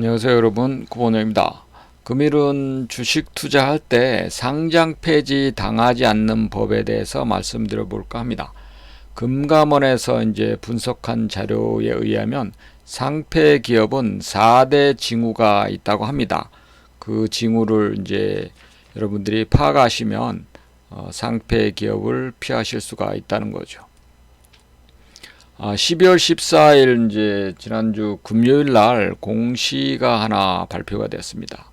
안녕하세요 여러분, 구본영입니다. 금일은 주식 투자할 때 상장 폐지 당하지 않는 법에 대해서 말씀드려 볼까 합니다. 금감원에서 이제 분석한 자료에 의하면 상폐 기업은 4대 징후가 있다고 합니다. 그 징후를 이제 여러분들이 파악하시면 상폐 기업을 피하실 수가 있다는 거죠. 12월 14일 이제 지난주 금요일 날 공시가 하나 발표가 되었습니다.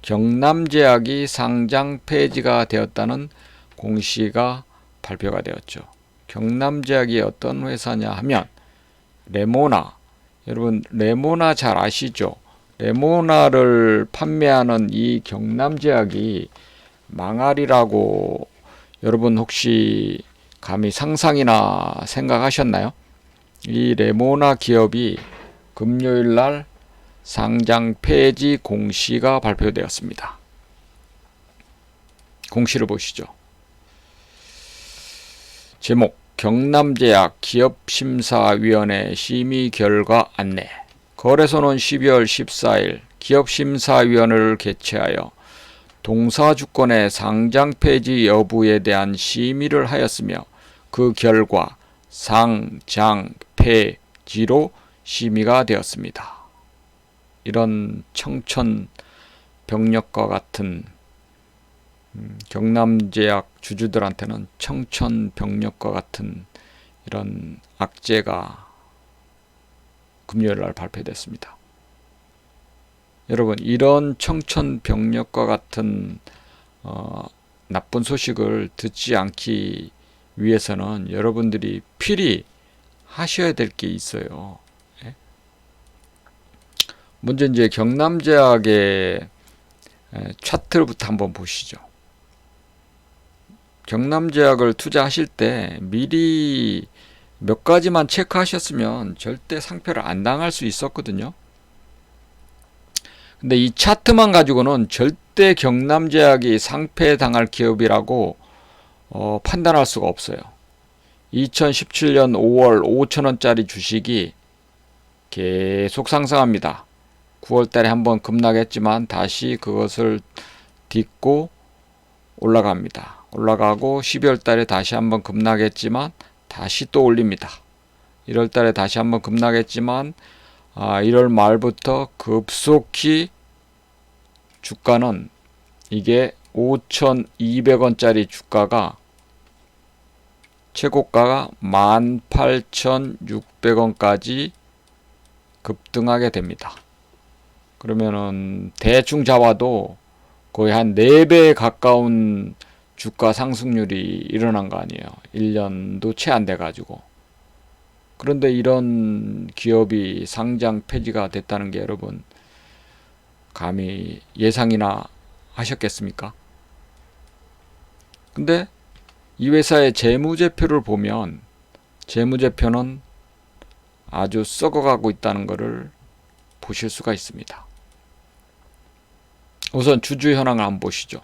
경남제약이 상장 폐지가 되었다는 공시가 발표가 되었죠. 경남제약이 어떤 회사냐 하면 레모나, 여러분 레모나 잘 아시죠? 레모나를 판매하는 이 경남제약이 망할이라고 여러분 혹시 감히 상상이나 생각하셨나요? 이 레모나 기업이 금요일 날 상장 폐지 공시가 발표되었습니다. 공시를 보시죠. 제목: 경남제약 기업심사위원회 심의 결과 안내. 거래소는 12월 14일 기업심사위원회를 개최하여 동사주권의 상장 폐지 여부에 대한 심의를 하였으며 그 결과 상장 폐지로 심의가 되었습니다. 이런 청천벽력과 같은 경남제약 주주들한테는 청천벽력과 같은 이런 악재가 금요일 날 발표됐습니다. 여러분, 이런 청천벽력과 같은 나쁜 소식을 듣지 않기 위해서는 여러분들이 필히 하셔야 될 게 있어요. 먼저 이제 경남제약의 차트부터 한번 보시죠. 경남제약을 투자하실 때 미리 몇 가지만 체크하셨으면 절대 상폐를 안 당할 수 있었거든요. 근데 이 차트만 가지고는 절대 경남제약이 상폐 당할 기업이라고 판단할 수가 없어요. 2017년 5월 5천원짜리 주식이 계속 상승합니다. 9월달에 한번 급락했지만 다시 그것을 딛고 올라갑니다. 올라가고 12월달에 다시 한번 급락했지만 다시 또 올립니다. 1월달에 다시 한번 급락했지만 1월 말부터 급속히 주가는 이게 5,200원짜리 주가가 최고가가 18,600원까지 급등하게 됩니다. 그러면은 대충 잡아도 거의 한 4배에 가까운 주가 상승률이 일어난 거 아니에요. 1년도 채 안 돼가지고. 그런데 이런 기업이 상장 폐지가 됐다는 게 여러분 감히 예상이나 하셨겠습니까? 근데 이 회사의 재무제표를 보면 재무제표는 아주 썩어가고 있다는 것을 보실 수가 있습니다. 우선 주주 현황을 한번 보시죠.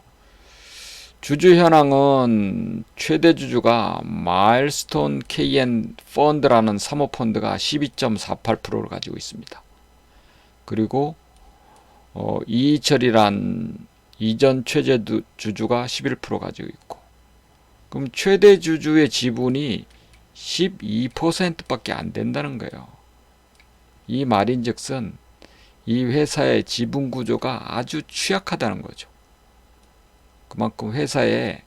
주주 현황은 최대 주주가 마일스톤 KN 펀드라는 사모펀드가 12.48%를 가지고 있습니다. 그리고 이희철이란 이전 최대 주주가 11% 가지고 있고, 그럼 최대 주주의 지분이 12%밖에 안 된다는 거예요. 이 말인즉슨 이 회사의 지분 구조가 아주 취약하다는 거죠. 그만큼 회사의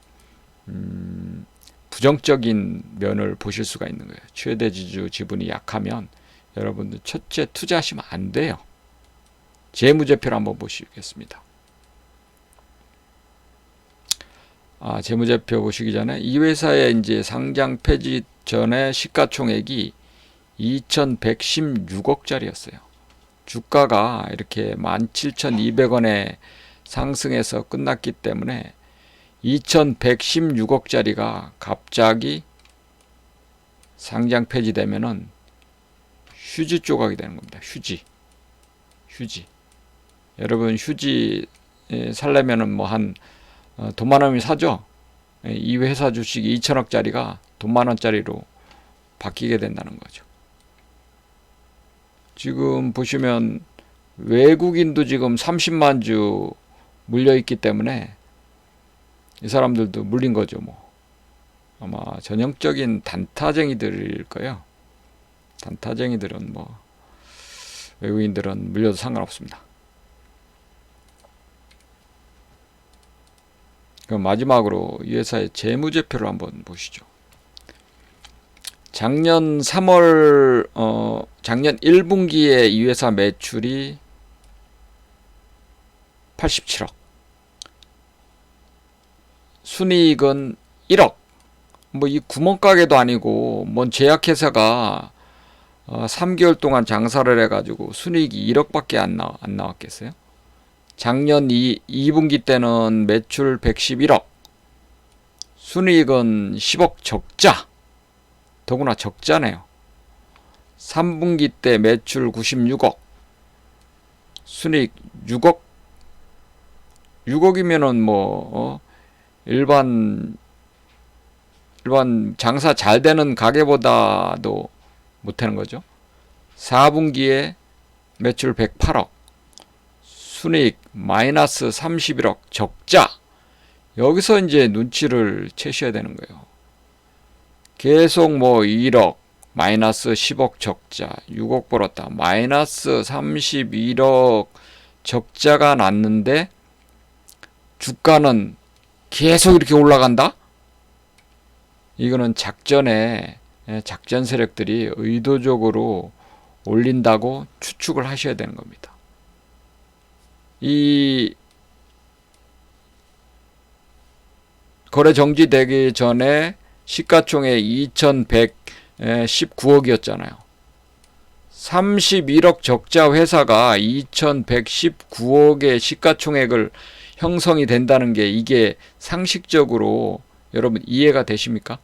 부정적인 면을 보실 수가 있는 거예요. 최대 주주 지분이 약하면 여러분들 첫째 투자하시면 안 돼요. 재무제표를 한번 보시겠습니다. 재무제표 보시기 전에 이 회사의 이제 상장 폐지 전에 시가총액이 2,116억짜리였어요. 주가가 이렇게 17,200원에 상승해서 끝났기 때문에 2,116억짜리가 갑자기 상장 폐지되면은 휴지 조각이 되는 겁니다. 휴지. 여러분 휴지 살려면은 뭐 한 돈 많으면 사죠. 이 회사 주식이 2천억짜리가 돈 많원짜리로 바뀌게 된다는 거죠. 지금 보시면 외국인도 지금 30만 주 물려 있기 때문에 이 사람들도 물린 거죠. 뭐 아마 전형적인 단타쟁이들일 거예요. 단타쟁이들은 뭐 외국인들은 물려도 상관없습니다. 그럼 마지막으로 이 회사의 재무제표를 한번 보시죠. 작년 3월 작년 1분기에 이 회사 매출이 87억, 순이익은 1억. 뭐 이 구멍가게도 아니고 뭔 제약회사가 3개월 동안 장사를 해가지고 순이익이 1억밖에 안 나왔겠어요? 작년 2분기 때는 매출 111억, 순이익은 10억 적자. 더구나 적자네요. 3분기 때 매출 96억, 순이익 6억. 6억이면은 뭐 일반 장사 잘 되는 가게보다도 못하는 거죠. 4분기에 매출 108억, 순이익 마이너스 31억 적자. 여기서 이제 눈치를 채셔야 되는 거예요. 계속 뭐 1억, 마이너스 10억 적자, 6억 벌었다, 마이너스 31억 적자가 났는데 주가는 계속 이렇게 올라간다? 이거는 작전 세력들이 의도적으로 올린다고 추측을 하셔야 되는 겁니다. 이 거래 정지되기 전에 시가총액 2119억이었잖아요. 31억 적자 회사가 2119억의 시가총액을 형성이 된다는 게 이게 상식적으로 여러분 이해가 되십니까?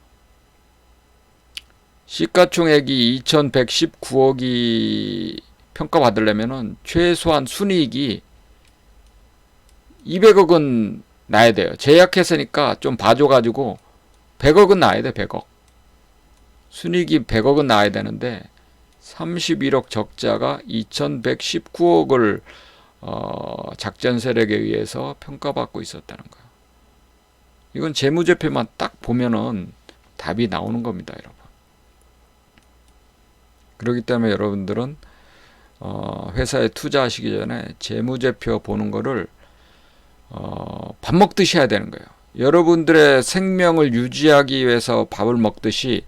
시가총액이 2119억이 평가받으려면 최소한 순이익이 200억은 나야 돼요. 제약회사니까 좀 봐줘가지고 100억은 나야 돼. 100억. 순이익이 100억은 나야 되는데 31억 적자가 2119억을 작전 세력에 의해서 평가받고 있었다는 거예요. 이건 재무제표만 딱 보면은 답이 나오는 겁니다, 여러분. 그렇기 때문에 여러분들은 회사에 투자하시기 전에 재무제표 보는 거를 밥 먹듯이 해야 되는 거예요. 여러분들의 생명을 유지하기 위해서 밥을 먹듯이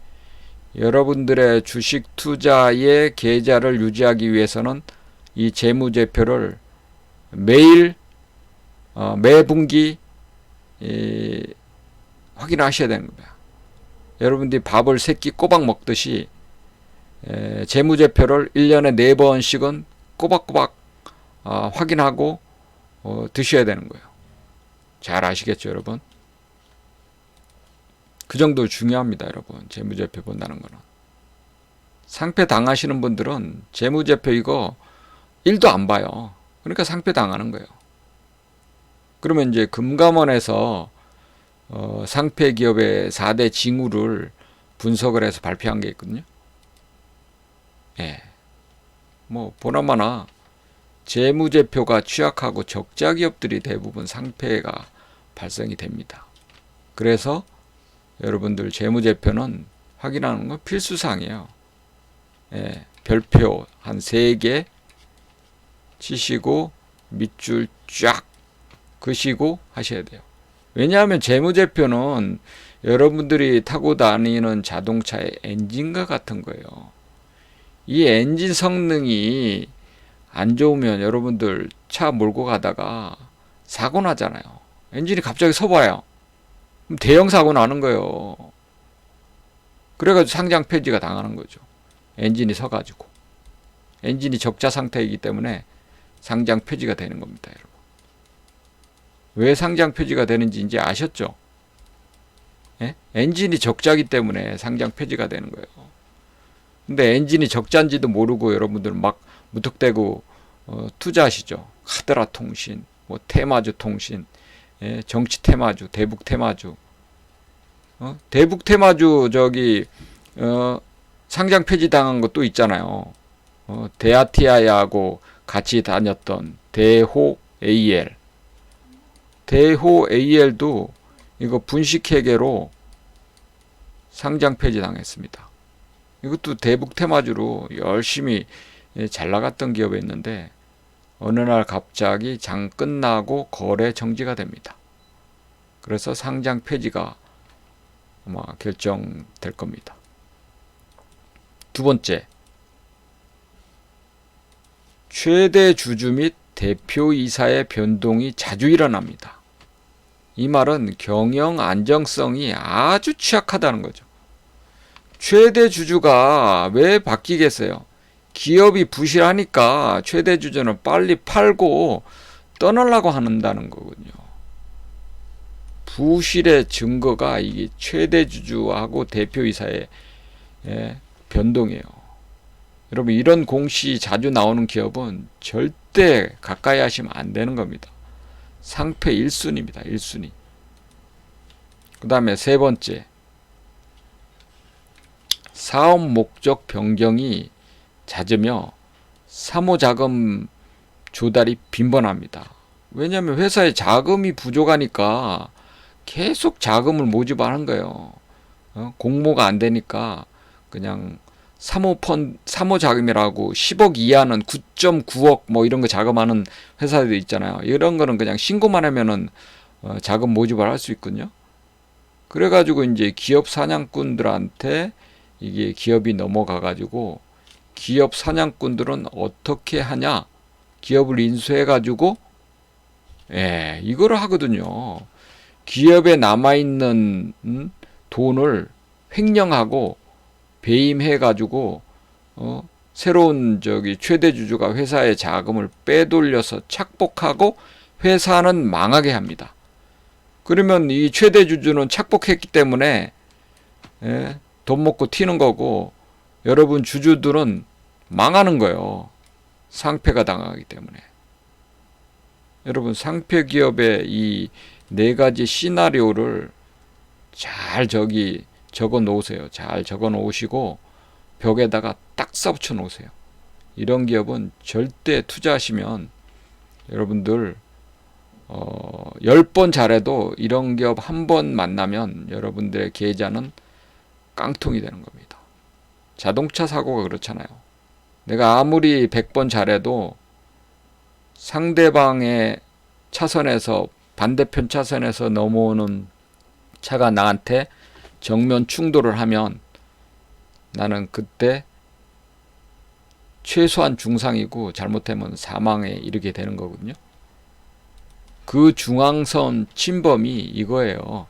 여러분들의 주식 투자의 계좌를 유지하기 위해서는 이 재무제표를 매일 매분기 확인하셔야 되는 겁니다. 여러분들이 밥을 3끼 꼬박 먹듯이 재무제표를 1년에 4번씩은 꼬박꼬박 확인하고 드셔야 되는 거예요. 잘 아시겠죠, 여러분? 그 정도 중요합니다, 여러분. 재무제표 본다는 거는. 상패 당하시는 분들은 재무제표 이거 1도 안 봐요. 그러니까 상패 당하는 거예요. 그러면 이제 금감원에서 상패 기업의 4대 징후를 분석을 해서 발표한 게 있거든요. 예. 뭐 보나마나 재무제표가 취약하고 적자 기업들이 대부분 상패가 발생이 됩니다. 그래서 여러분들 재무제표는 확인하는 건 필수사항이에요. 예. 별표 한 3개 치시고 밑줄 쫙 그시고 하셔야 돼요. 왜냐하면 재무제표는 여러분들이 타고 다니는 자동차의 엔진과 같은 거예요. 이 엔진 성능이 안 좋으면 여러분들 차 몰고 가다가 사고 나잖아요. 엔진이 갑자기 서봐요. 그럼 대형 사고 나는 거예요. 그래가지고 상장 폐지가 당하는 거죠. 엔진이 서가지고. 엔진이 적자 상태이기 때문에 상장 폐지가 되는 겁니다, 여러분. 왜 상장 폐지가 되는지 이제 아셨죠? 예? 엔진이 적자기 때문에 상장 폐지가 되는 거예요. 근데 엔진이 적자인지도 모르고 여러분들 막 무턱대고 투자하시죠. 하드라 통신, 뭐 테마주 통신, 예? 정치 테마주, 대북 테마주, 대북 테마주 저기 상장 폐지 당한 것도 있잖아요. 데아티아야하고 같이 다녔던 대호 AL. 대호 AL도 이거 분식회계로 상장 폐지 당했습니다. 이것도 대북 테마주로 열심히 잘 나갔던 기업이었는데 어느 날 갑자기 장 끝나고 거래 정지가 됩니다. 그래서 상장 폐지가 아마 결정될 겁니다. 두 번째, 최대 주주 및 대표이사의 변동이 자주 일어납니다. 이 말은 경영 안정성이 아주 취약하다는 거죠. 최대 주주가 왜 바뀌겠어요? 기업이 부실하니까 최대 주주는 빨리 팔고 떠나려고 한다는 거군요. 부실의 증거가 이게 최대 주주하고 대표이사의 변동이에요. 여러분, 이런 공시 자주 나오는 기업은 절대 가까이 하시면 안 되는 겁니다. 상패 1순위입니다. 1순위. 그 다음에 세 번째, 사업 목적 변경이 잦으며 사모자금 조달이 빈번합니다. 왜냐하면 회사에 자금이 부족하니까 계속 자금을 모집하는 거예요. 공모가 안 되니까 그냥 사모자금이라고 10억 이하는 9.9억 뭐 이런 거 자금하는 회사들도 있잖아요. 이런 거는 그냥 신고만 하면은 자금 모집을 할 수 있거든요. 그래가지고 이제 기업 사냥꾼들한테 이게 기업이 넘어가가지고 기업 사냥꾼들은 어떻게 하냐? 기업을 인수해가지고 이거를 하거든요. 기업에 남아있는 돈을 횡령하고 배임해가지고 새로운 최대 주주가 회사의 자금을 빼돌려서 착복하고 회사는 망하게 합니다. 그러면 이 최대 주주는 착복했기 때문에 돈 먹고 튀는 거고 여러분 주주들은 망하는 거예요. 상폐가 당하기 때문에. 여러분 상폐 기업의 이 네 가지 시나리오를 잘 적어 놓으세요. 잘 적어 놓으시고 벽에다가 딱 써붙여 놓으세요. 이런 기업은 절대 투자하시면 여러분들 10번 잘해도 이런 기업 한 번 만나면 여러분들의 계좌는 깡통이 되는 겁니다. 자동차 사고가 그렇잖아요. 내가 아무리 100번 잘해도 상대방의 차선에서 반대편 차선에서 넘어오는 차가 나한테 정면 충돌을 하면 나는 그때 최소한 중상이고 잘못하면 사망에 이르게 되는 거거든요. 그 중앙선 침범이 이거예요.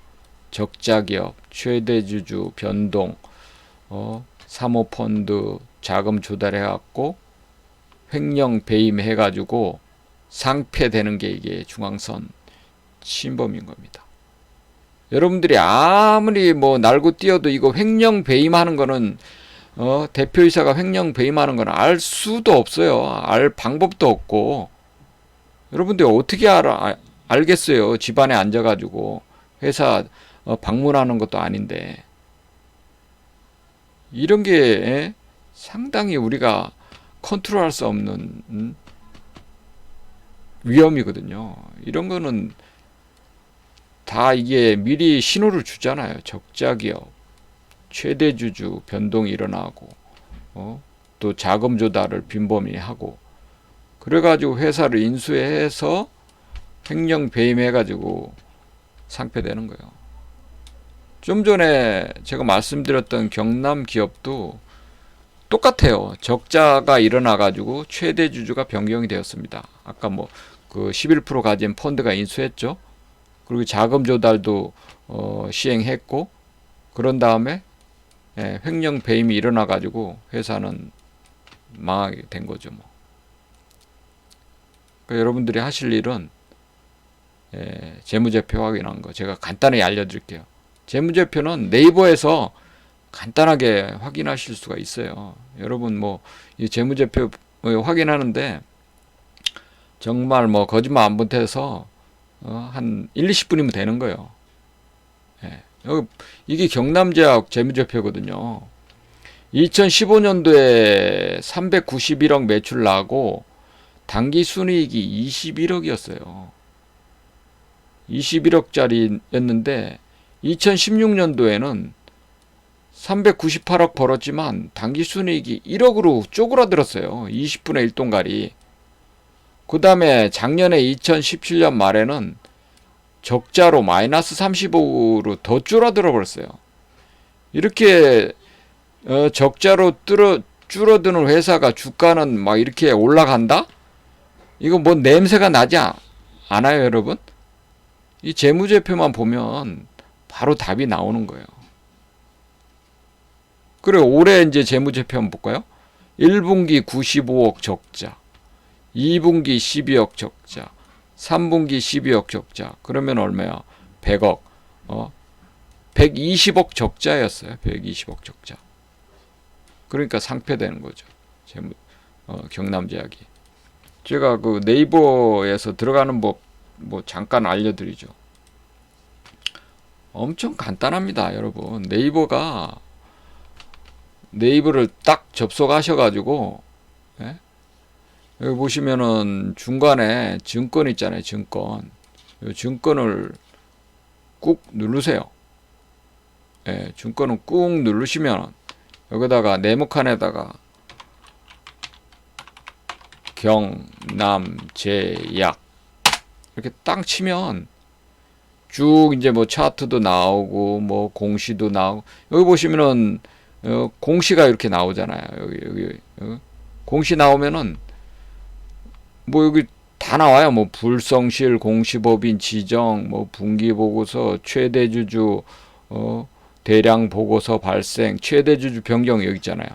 적자기업, 최대주주, 변동, 사모펀드 자금 조달해갖고 횡령 배임해가지고 상폐되는 게 이게 중앙선 침범인 겁니다. 여러분들이 아무리 뭐 날고 뛰어도 이거 횡령 배임하는 거는 대표이사가 횡령 배임하는 건 알 수도 없어요. 알 방법도 없고 여러분들이 어떻게 알겠어요. 집안에 앉아가지고 회사 방문하는 것도 아닌데 이런 게 상당히 우리가 컨트롤할 수 없는 위험이거든요. 이런 거는 다 이게 미리 신호를 주잖아요. 적자기업, 최대주주 변동이 일어나고 또 자금 조달을 빈번히 하고 그래가지고 회사를 인수해서 횡령 배임해가지고 상폐되는 거예요. 좀 전에 제가 말씀드렸던 경남 기업도 똑같아요. 적자가 일어나가지고 최대 주주가 변경이 되었습니다. 아까 뭐 그 11% 가진 펀드가 인수했죠. 그리고 자금 조달도 시행했고 그런 다음에 횡령 배임이 일어나가지고 회사는 망하게 된 거죠. 뭐. 그러니까 여러분들이 하실 일은 재무제표 확인하는 거 제가 간단히 알려드릴게요. 재무제표는 네이버에서 간단하게 확인하실 수가 있어요. 여러분 뭐 이 재무제표 확인하는데 정말 뭐 거짓말 안 보태서 한 1, 20분이면 되는 거예요. 이게 경남제약 재무제표거든요. 2015년도에 391억 매출 나고 당기순이익이 21억이었어요. 21억짜리였는데 2016년도에는 398억 벌었지만 당기순이익이 1억으로 쪼그라들었어요. 20분의 1동가리. 그 다음에 작년에 2017년 말에는 적자로 마이너스 35로 더 줄어들어 버렸어요. 이렇게 적자로 줄어드는 회사가 주가는 막 이렇게 올라간다? 이거 뭐 냄새가 나지 않아요, 여러분? 이 재무제표만 보면 바로 답이 나오는 거예요. 그리고 올해 이제 재무제표 한번 볼까요? 1분기 95억 적자, 2분기 12억 적자, 3분기 12억 적자. 그러면 얼마야? 100억. 120억 적자였어요. 120억 적자. 그러니까 상폐되는 거죠. 경남제약이. 제가 그 네이버에서 들어가는 법 뭐 잠깐 알려드리죠. 엄청 간단합니다, 여러분. 네이버를 딱 접속하셔가지고, 예? 여기 보시면은 중간에 증권 있잖아요, 증권. 이 증권을 꾹 누르세요. 예, 증권을 꾹 누르시면 여기다가 네모칸에다가 경남제약 이렇게 딱 치면 쭉 이제 뭐 차트도 나오고 뭐 공시도 나오고 여기 보시면은 공시가 이렇게 나오잖아요. 여기 공시 나오면은 뭐 여기 다 나와요. 뭐 불성실, 공시법인 지정, 뭐 분기보고서, 최대주주 대량 보고서 발생, 최대주주 변경 여기 있잖아요.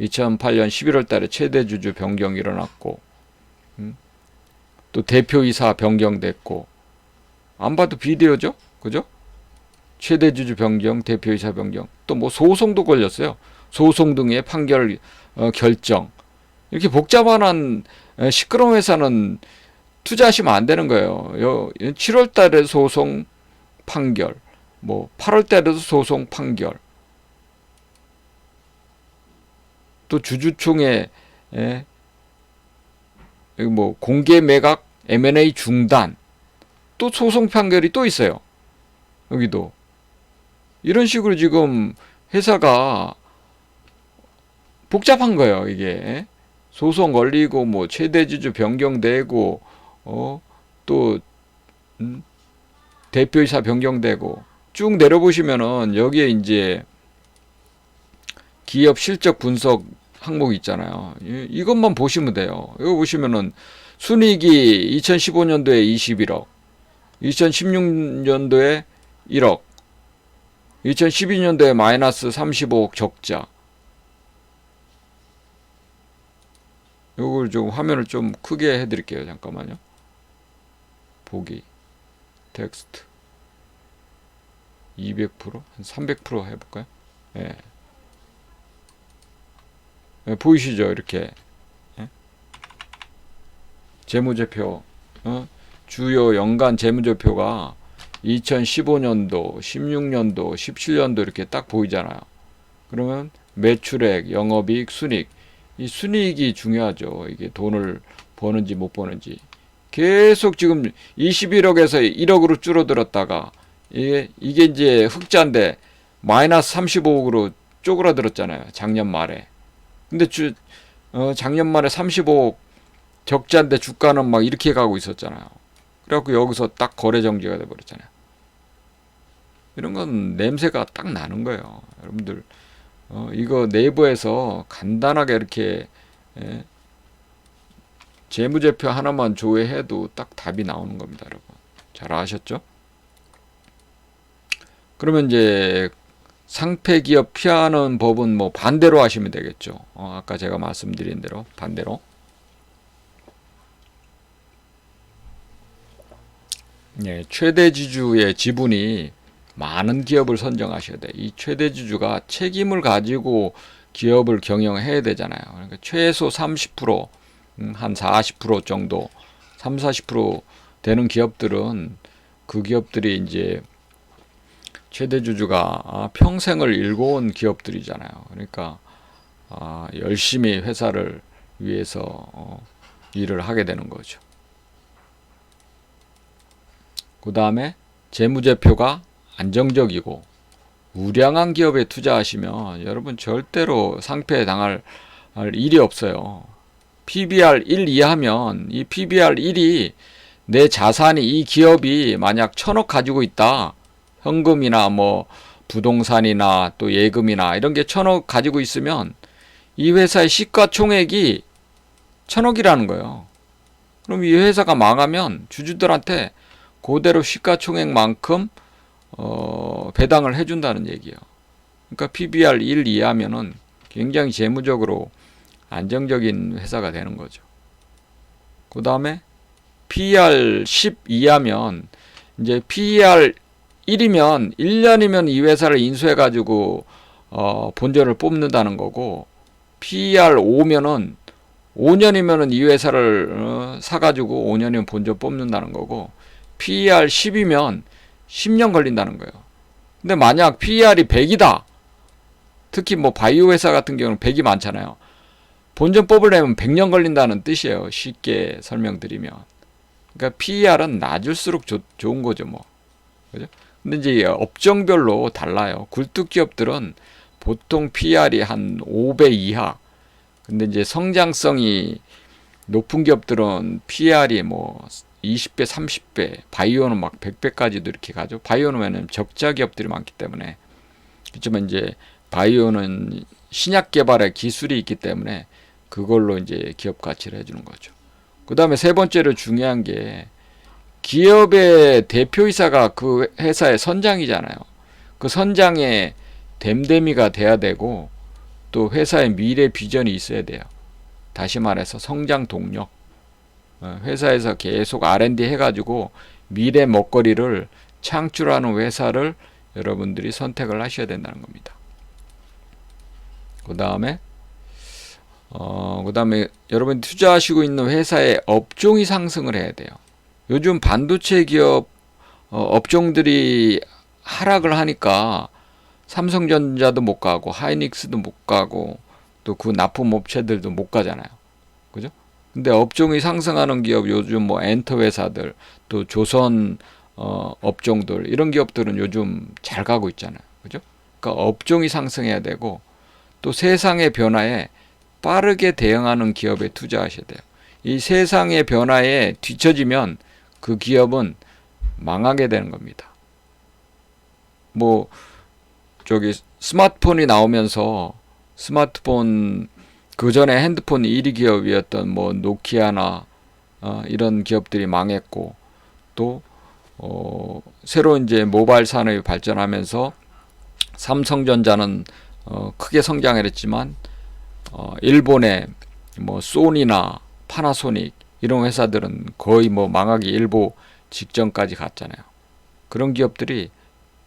2008년 11월 달에 최대주주 변경이 일어났고 또 대표이사 변경됐고 안 봐도 비디오죠? 그죠? 최대주주 변경, 대표이사 변경 또 뭐 소송도 걸렸어요. 소송 등의 판결 결정 이렇게 복잡한 시끄러운 회사는 투자하시면 안 되는 거예요. 7월 달에 소송 판결 뭐 8월 달에도 소송 판결 또 주주총회 뭐 공개 매각 M&A 중단 또 소송 판결이 또 있어요. 여기도 이런 식으로 지금 회사가 복잡한 거예요. 이게 소송 걸리고 뭐 최대주주 변경되고 또 대표이사 변경되고 쭉 내려보시면은 여기에 이제 기업 실적 분석 항목이 있잖아요. 이것만 보시면 돼요. 이거 보시면은 순이익이 2015년도에 21억, 2016년도에 1억, 2012년도에 마이너스 35억 적자. 요걸 좀 화면을 좀 크게 해드릴게요. 잠깐만요. 보기, 텍스트, 200%, 한 300% 해볼까요? 예. 예, 보이시죠? 이렇게. 예? 재무제표, 주요 연간 재무제표가 2015년도, 16년도, 17년도 이렇게 딱 보이잖아요. 그러면 매출액, 영업이익, 순이익. 이 순이익이 중요하죠. 이게 돈을 버는지 못 버는지. 계속 지금 21억에서 1억으로 줄어들었다가 이게 이제 흑자인데 마이너스 35억으로 쪼그라들었잖아요. 작년 말에. 근데 작년 말에 35억 적자인데 주가는 막 이렇게 가고 있었잖아요. 그래갖고 여기서 딱 거래 정지가 돼버렸잖아요. 이런 건 냄새가 딱 나는 거예요. 여러분들 이거 네이버에서 간단하게 이렇게 재무제표 하나만 조회해도 딱 답이 나오는 겁니다, 여러분. 잘 아셨죠? 그러면 이제 상폐 기업 피하는 법은 뭐 반대로 하시면 되겠죠. 아까 제가 말씀드린 대로 반대로. 예, 최대주주의 지분이 많은 기업을 선정하셔야 돼. 이 최대주주가 책임을 가지고 기업을 경영해야 되잖아요. 그러니까 최소 30%, 한 40% 정도, 3, 40% 되는 기업들은 그 기업들이 이제 최대주주가 평생을 일궈온 기업들이잖아요. 그러니까 열심히 회사를 위해서 일을 하게 되는 거죠. 그 다음에 재무제표가 안정적이고 우량한 기업에 투자하시면 여러분 절대로 상폐 당할 일이 없어요. PBR 1 이하면 이 PBR 1이 내 자산이 이 기업이 만약 1,000억 가지고 있다. 현금이나 뭐 부동산이나 또 예금이나 이런 게 1,000억 가지고 있으면 이 회사의 시가총액이 1,000억이라는 거예요. 그럼 이 회사가 망하면 주주들한테 그대로 시가총액만큼 배당을 해준다는 얘기예요. 그러니까 PBR 1 이하면은 굉장히 재무적으로 안정적인 회사가 되는 거죠. 그 다음에 PER 10 이하면 이제 PER 1이면 1년이면 이 회사를 인수해가지고 본전을 뽑는다는 거고, PER 5면은 5년이면은 이 회사를 사가지고 5년이면 본전 뽑는다는 거고, PER 10이면 10년 걸린다는 거예요. 근데 만약 PER이 100이다. 특히 뭐 바이오 회사 같은 경우는 100이 많잖아요. 본전 뽑으려면 100년 걸린다는 뜻이에요. 쉽게 설명드리면. 그러니까 PER은 낮을수록 좋은 거죠, 뭐. 그죠? 근데 이제 업종별로 달라요. 굴뚝 기업들은 보통 PER이 한 5배 이하. 근데 이제 성장성이 높은 기업들은 PER이 뭐 20배, 30배, 바이오는 막 100배까지도 이렇게 가죠. 바이오는 적자 기업들이 많기 때문에. 그렇지만 이제 바이오는 신약 개발에 기술이 있기 때문에 그걸로 이제 기업 가치를 해주는 거죠. 그 다음에 세 번째로 중요한 게 기업의 대표이사가 그 회사의 선장이잖아요. 그 선장의 됨됨이가 돼야 되고 또 회사의 미래 비전이 있어야 돼요. 다시 말해서 성장 동력. 회사에서 계속 R&D 해가지고 미래 먹거리를 창출하는 회사를 여러분들이 선택을 하셔야 된다는 겁니다. 그 다음에 여러분이 투자하시고 있는 회사의 업종이 상승을 해야 돼요. 요즘 반도체 기업 업종들이 하락을 하니까 삼성전자도 못 가고 하이닉스도 못 가고 또 그 납품업체들도 못 가잖아요. 그죠? 근데 업종이 상승하는 기업, 요즘 뭐 엔터 회사들, 또 조선 업종들, 이런 기업들은 요즘 잘 가고 있잖아요. 그죠? 그러니까 업종이 상승해야 되고 또 세상의 변화에 빠르게 대응하는 기업에 투자하셔야 돼요. 이 세상의 변화에 뒤처지면 그 기업은 망하게 되는 겁니다. 뭐 저기 스마트폰이 나오면서 스마트폰 그 전에 핸드폰 1위 기업이었던 뭐 노키아나 이런 기업들이 망했고 또 새로 이제 모바일 산업이 발전하면서 삼성전자는 크게 성장을 했지만 일본의 뭐 소니나 파나소닉 이런 회사들은 거의 뭐 망하기 일보 직전까지 갔잖아요. 그런 기업들이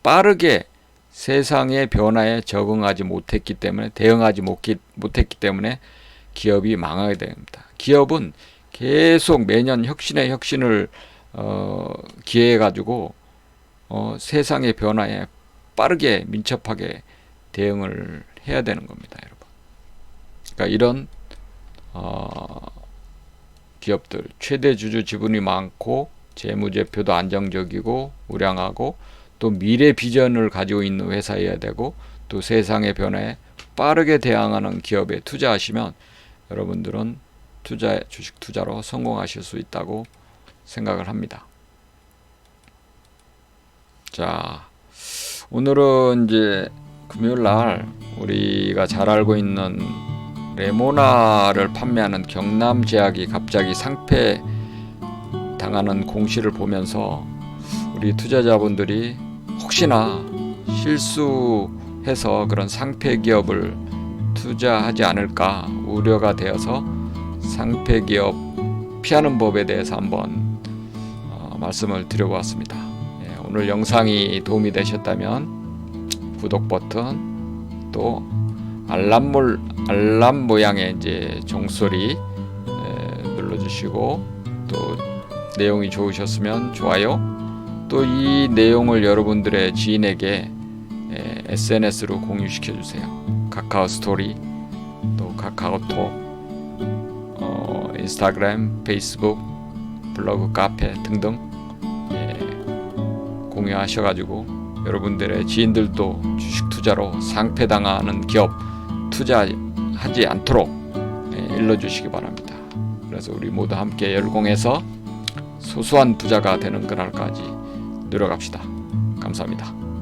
빠르게 세상의 변화에 적응하지 못했기 때문에 대응하지 못했기 때문에 기업이 망하게 됩니다. 기업은 계속 매년 혁신에 혁신을 기해해 가지고 세상의 변화에 빠르게 민첩하게 대응을 해야 되는 겁니다, 여러분. 그러니까 이런 기업들 최대 주주 지분이 많고 재무제표도 안정적이고 우량하고 또 미래 비전을 가지고 있는 회사여야 되고 또 세상의 변화에 빠르게 대응하는 기업에 투자하시면 여러분들은 주식 투자로 성공하실 수 있다고 생각을 합니다. 자, 오늘은 이제 금요일 날 우리가 잘 알고 있는 레모나를 판매하는 경남제약이 갑자기 상폐 당하는 공시를 보면서 우리 투자자분들이 혹시나 실수해서 그런 상폐 기업을 투자하지 않을까 우려가 되어서 상폐 기업 피하는 법에 대해서 한번 말씀을 드려보았습니다. 오늘 영상이 도움이 되셨다면 구독 버튼 또 알람 모양의 이제 종소리 눌러주시고 또 내용이 좋으셨으면 좋아요. 또 이 내용을 여러분들의 지인에게 SNS로 공유시켜 주세요. 카카오 스토리 또 카카오톡 인스타그램, 페이스북, 블로그, 카페 등등 공유하셔가지고 여러분들의 지인들도 주식 투자로 상폐당하는 기업 투자하지 않도록 일러주시기 바랍니다. 그래서 우리 모두 함께 열공해서 소소한 부자가 되는 그날까지 노력합시다. 감사합니다.